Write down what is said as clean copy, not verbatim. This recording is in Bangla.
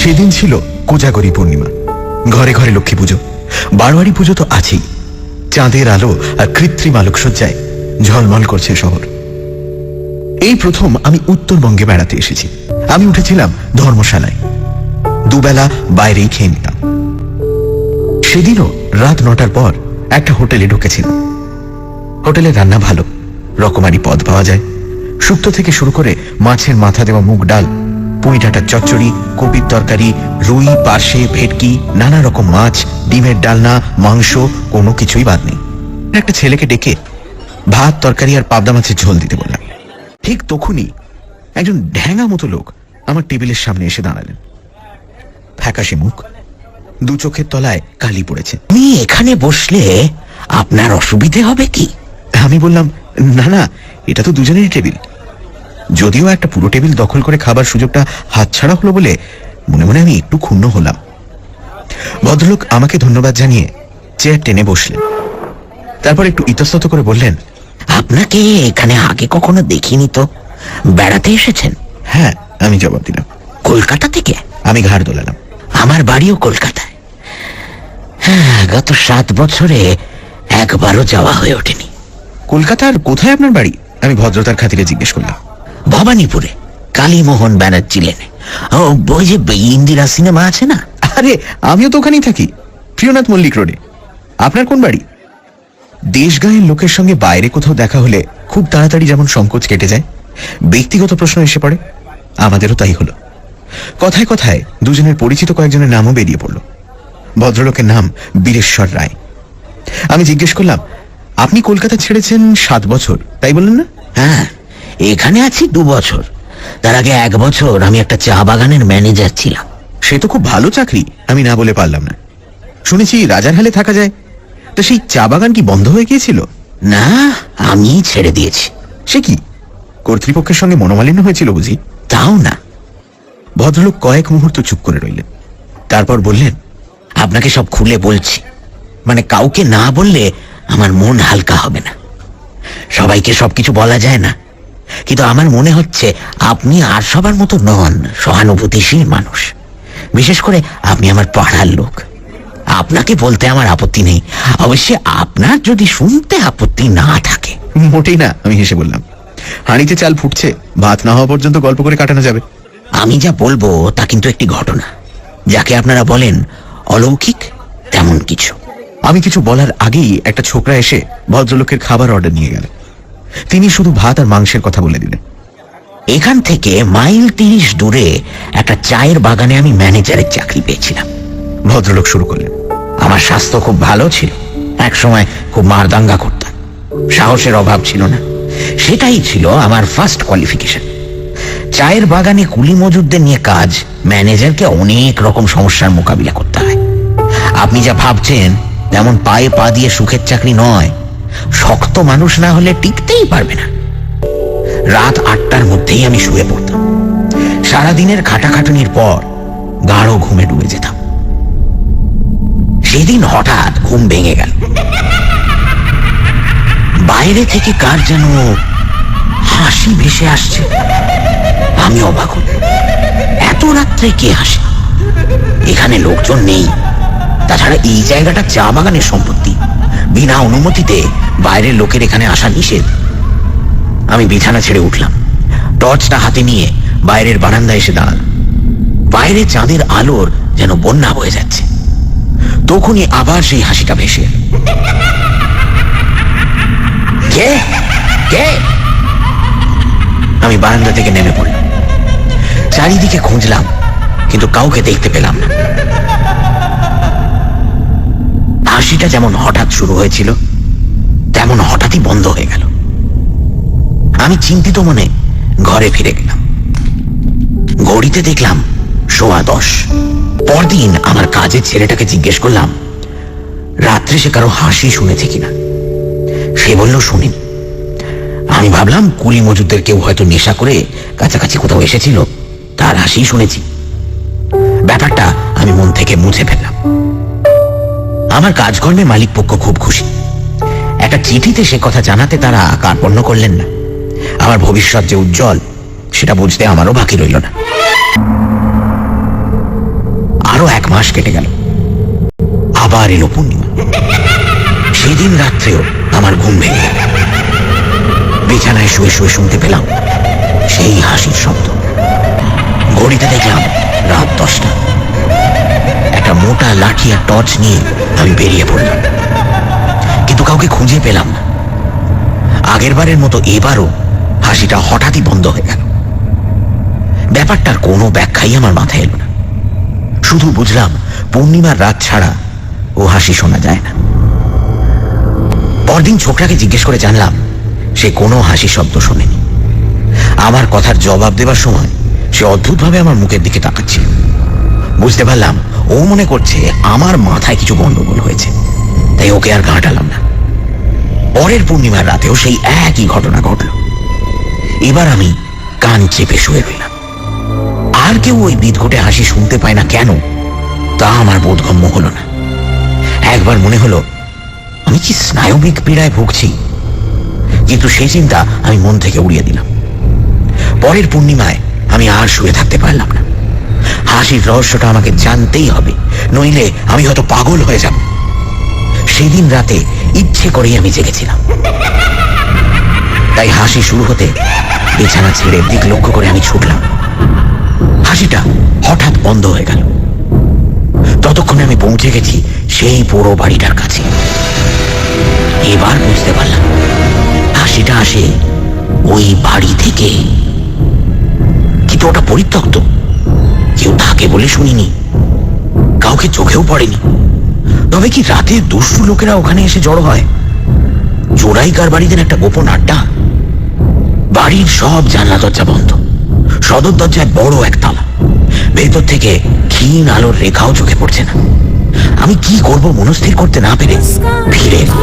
সেদিন ছিল কোজাগরী পূর্ণিমা। ঘরে ঘরে লক্ষ্মী পুজো, বারোয়ারি পুজো তো আছেই। চাঁদের আলো আর কৃত্রিম আলোকসজ্জায় ঝলমল করছে শহর। এই প্রথম আমি উত্তরবঙ্গে বেড়াতে এসেছি। আমি উঠেছিলাম ধর্মশালায়, দুবেলা বাইরেই খেয়ে নিতাম। সেদিনও রাত 9টার পর একটা হোটেলে ঢুকেছিলাম। হোটেলের রান্না ভালো, রকমারি পদ পাওয়া যায়। শুক্তো থেকে শুরু করে মাছের মাথা দেওয়া মুগ ডাল, পুঁই ডাঁটার চচ্চড়ি, কপির তরকারি, রুই, পার্শে, ভেটকি, নানা রকম মাছ, ডিমের ডালনা, মাংস, কোনো কিছুই বাদ নেই। একটা ছেলেকে ডেকে ভাত, তরকারি আর পাবদা মাছের ঝোল দিতে বললাম। ঠিক তখনই একজন ঢ্যাঙা মতো লোক আমার টেবিলের সামনে এসে দাঁড়ালেন। ফ্যাকাশে মুখ, দু চোখের তলায় কালি পড়েছে। আমি এখানে বসলে আপনার অসুবিধে হবে কি? আমি বললাম, না না, এটা তো দুজনেরই টেবিল। যদিও একটা পুরো টেবিল দখল করে খাবার সুযোগটা হাতছাড়া হলো বলে মনে মনে আমি একটু ক্ষুণ্ণ হলাম। ভদ্রলোক আমাকে ধন্যবাদ জানিয়ে চেয়ার টেনে বসলেন। তারপর একটু ইতস্তত করে বললেন, আপনাকে এখানে আগে কখনো দেখিনি তো, বেড়াতে এসেছেন? হ্যাঁ, আমি জবাব দিলাম। কলকাতা থেকে? আমি ঘাড় দোলালাম। আমার বাড়িও কলকাতায়। হ্যাঁ, গত 7 বছরে একবারও যাওয়া হয়ে ওঠেনি। কলকাতার কোথায় আপনার বাড়ি? আমি ভদ্রতার খাতিরে জিজ্ঞেস করলাম। ভবানীপুরে, কালীমোহন ব্যানার্জি লেনে। ও, ওই যে ইন্দিরা সিনেমা আছে না? আরে, আমিও তো ওখানেই থাকি, প্রিয়নাথ মল্লিক রোডে। আপনার কোন বাড়ি? দেশগাঁয়ের লোকের সঙ্গে বাইরে কোথাও দেখা হলে খুব তাড়াতাড়ি যেমন সংকোচ কেটে যায়, ব্যক্তিগত প্রশ্ন এসে পড়ে, আমাদেরও তাই হলো। কথায় কথায় দুজনের পরিচিত কয়েকজনের নামও বেরিয়ে পড়ল। ভদ্রলোকের নাম বীরেশ্বর রায়। আমি জিজ্ঞেস করলাম, আপনি কলকাতা ছেড়েছেন 7 বছর, তাই বললেন না? হ্যাঁ, এখানে আছি 2 বছর। তার আগে 1 বছর আমি একটা চা বাগানের ম্যানেজার ছিলাম। সে তো খুব ভালো চাকরি, আমি না বলে পারলাম না। শুনেছি রাজারহালে থাকা যায়, তো সেই চা বাগান কি বন্ধ হয়ে গিয়েছিল? না, আমি ছেড়ে দিয়েছি। সে কি, কর্তৃপক্ষের সঙ্গে মনোমালিন্য হয়েছিল বুঝি? তাও না। ভদ্রলোক কয়েক মুহূর্ত চুপ করে রইলেন, তারপর বললেন, আপনাকে সব খুলে বলছি, মানে কাউকে না বললে আমার মন হালকা হবে না। সবাইকে সবকিছু বলা যায় না, কিন্তু আমার মনে হচ্ছে আপনি আর সবার মতো নন, সহানুভূতিশীল মানুষ। বিশেষ করে আপনি আমার পাড়ার লোক। আপনাকে বলতে আমার আপত্তি নেই, অবশ্যই আপনার যদি শুনতে আপত্তি না থাকে। মোটেই না, আমি হেসে বললাম। হাঁড়িতে চাল ফুটছে, ভাত না হওয়া পর্যন্ত গল্প করে কাটানো যাবে। আমি যা বলবো তা কিন্তু একটি ঘটনা, যাকে আপনারা বলেন অলৌকিক, তেমন কিছু। আমি কিছু বলার আগেই একটা ছোকরা এসে ভদ্রলোকের খাবার অর্ডার নিয়ে গেল। তিনি শুধু ভাত আর মাংসের কথা বলে দিলেন। এখান থেকে মাইল 30 দূরে একটা চায়ের বাগানে আমি ম্যানেজারের চাকরি পেয়েছিলাম। ভদ্রলোক শুরু করলেন, আমার স্বাস্থ্য খুব ভালো ছিল, একসময় খুব মারদাঙ্গা করতাম, সাহসের অভাব ছিল না। সেটাই ছিল আমার ফার্স্ট কোয়ালিফিকেশন। চায়ের বাগানে কুলি মজুরদের নিয়ে কাজ, ম্যানেজারকে অনেক রকম সমস্যার মোকাবিলা করতে হয়। আপনি যা ভাবছেন তেমন পায়ে পা দিয়ে সুখের চাকরি নয়। শক্ত মানুষ না হলে টিকতেই পারবে না। রাত 8টার মধ্যেই আমি শুয়ে পড়তাম। সারাদিনের খাটাখাটুনির পর গাঢ় ঘুমে ডুবে যেতাম। সেদিন হঠাৎ ঘুম ভেঙে গেল। বাইরে থেকে কার যেন হাসি ভেসে আসছে। আমি অবাক হল, এত রাত্রে কে হাসে? এখানে লোকজন নেই, তাছাড়া এই জায়গাটা চা বাগানের সম্পত্তি। বিনা অনুমতিতে বাইরের লোকের এখানে আসা নিষেধ। আমি বিছানা ছেড়ে উঠলাম, টর্চটা হাতে নিয়ে বাইরের বারান্দায় এসে দাঁড়ালাম। বাইরে চাঁদের আলোর যেন বন্যা বয়ে যাচ্ছে। তখনই আবার সেই হাসিটা ভেসে এল। কে কে? আমি বারান্দা থেকে নেমে পড়লাম। চারিদিকে খুঁজলাম, কিন্তু কাউকে দেখতে পেলাম না। হাসিটা যেমন হঠাৎ শুরু হয়েছিল তেমন হঠাৎই বন্ধ হয়ে গেল। আমি চিন্তিত মনে ঘরে ফিরে গেলাম। ঘড়িতে দেখলাম 10:15। পরদিন আমার কাজের ছেলেটাকে জিজ্ঞেস করলাম রাত্রে সে কারো হাসি শুনেছে কিনা। সে বলল শুনিনি। আমি ভাবলাম কুলি মজুরদের কেউ হয়তো নেশা করে কাছাকাছি কোথাও এসেছিল, তার হাসি শুনেছি। ব্যাপারটা আমি মন থেকে মুছে ফেললাম। আমার কাজকর্মে মালিক পক্ষ খুব খুশি। একটা চিঠিতে সে কথা জানাতে তারা কার্পণ্য করলেন না। আমার ভবিষ্যৎ যে উজ্জ্বল সেটা বুঝতে আমারও বাকি রইল না। আরো 1 মাস কেটে গেল। আবার এলো পূর্ণিমা। সেদিন রাত্রেও আমার ঘুম ভেঙে গেল। বিছানায় শুয়ে শুয়ে শুনতে পেলাম সেই হাসির শব্দ। ঘড়িতে দেখলাম রাত 10টা। একটা মোটা লাঠি আর টর্চ নিয়ে আমি বেরিয়ে পড়লাম, কিন্তু কাউকে খুঁজে পেলাম না। আগেরবারের মতো এবারও হাসিটা হঠাৎই বন্ধ হয়ে গেল। ব্যাপারটার কোনো ব্যাখ্যাই আমার মাথায় এলো না। শুধু বুঝলাম পূর্ণিমার রাত ছাড়া ও হাসি শোনা যায় না। পরদিন ছোকরাকে জিজ্ঞেস করে জানলাম সে কোনো হাসি শব্দ শোনেনি। আমার কথার জবাব দেবার সময় সে অদ্ভুতভাবে আমার মুখের দিকে তাকাচ্ছিল। বুঝতে পারলাম ও মনে করছে আমার মাথায় কিছু গন্ডগোল হয়েছে, তাই ওকে আর ঘাঁটালাম না। পরের পূর্ণিমার রাতেও সেই একই ঘটনা ঘটল। এবার আমি কান চেপে শুয়ে রইলাম। আর কেউ ওই বিদঘটে হাসি শুনতে পায় না কেন তা আমার বোধগম্য হলো না। একবার মনে হলো আমি কি স্নায়বিক পীড়ায় ভুগছি, কিন্তু সেই চিন্তা আমি মন থেকে উড়িয়ে দিলাম। পরের পূর্ণিমায় আমি আর শুয়ে থাকতে পারলাম না। হাসির রহস্যটা আমাকে জানতেই হবে, নইলে আমি হয়তো পাগল হয়ে যাব। সেদিন রাতে ইচ্ছে করেই আমি জেগেছিলাম। তাই হাসি শুরু হতে বিছানা ছেড়ে দিক লক্ষ্য করে আমি ছুটলাম। হাসিটা হঠাৎ বন্ধ হয়ে গেল। ততক্ষণে আমি পৌঁছে গেছি সেই পুরো বাড়িটার কাছে। এবার বুঝতে পারলাম হাসিটা আসে ওই বাড়ি থেকে, কিন্তু ওটা পরিত্যক্ত। কেউ থাকে বলে শুনিনি, কাউকে চোখেও পড়েনি। তবে কি রাতে দুষ্টু লোকেরা ওখানে এসে জড়ো হয়? চোরাইকার বাড়িতে একটা গোপন আড্ডা? বাড়ির সব জানলা দরজা বন্ধ। সদর দরজায় বড় এক তালা। ভেতর থেকে ক্ষীণ আলোর রেখাও চোখে পড়ছে না। আমি কি করব মনস্থির করতে না পেরে ফিরে এলাম।